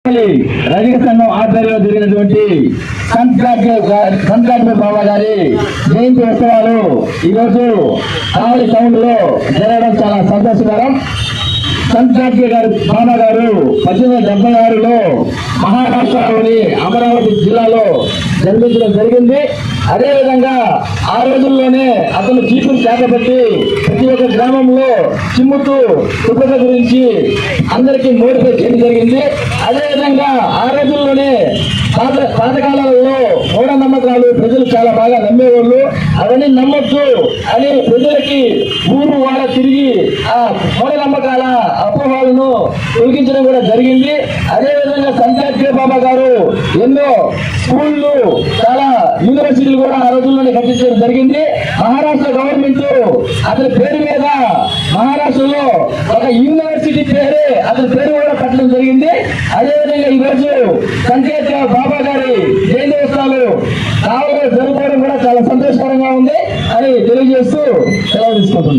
రజక సంఘం ఆధ్వర్యంలో జరిగినటువంటి సంక్రాంతి బాబా గారి జయంతి ఉత్సవాలు ఈరోజు కావలి టౌన్ లో జరగడం చాలా సంతోషకరం. సంక్రాంతి గారు బాబా గారు 1876లో మహారాష్ట్రలోని అమరావతి జిల్లాలో జన్మించడం జరిగింది. అదేవిధంగా ఆ రోజుల్లోనే అతను చీపురు చేతబట్టి ప్రతి ఒక్క గ్రామంలో చిమ్ముతూ శుభ్రత గురించి అందరికీ మోటివేట్ చేయడం జరిగింది. అదేవిధంగా ఆ రోజుల్లోనే పాతకాలంలో మూఢనమ్మకాలు ప్రజలు చాలా బాగా నమ్మేవాళ్ళు. అవన్నీ నమ్మొద్దు అని ప్రజలకి ఊరు వాడ తిరిగి ఆ మూఢనమ్మకాల అపోహలను తొలగించడం కూడా జరిగింది. అదేవిధంగా సంక్రాంతి బాబా గారు ఎన్నో స్కూళ్ళు, చాలా యూనివర్సిటీలు కూడా ఆ రోజుల్లోనే కట్టించడం జరిగింది. మహారాష్ట్ర గవర్నమెంట్ అతని పేరు మీద మహారాష్ట్రలో ఒక యూనివర్సిటీ పేరే అతని పేరు కూడా పెట్టడం జరిగింది. అదేవిధంగా ఈరోజు సంక్రాంతి బాబా గారి జయంతి ఉత్సవాలు కావలిలో జరుపుకోవడం కూడా చాలా సంతోషకరంగా ఉంది అని తెలియజేస్తూ సెలవు తీసుకుంటున్నాను.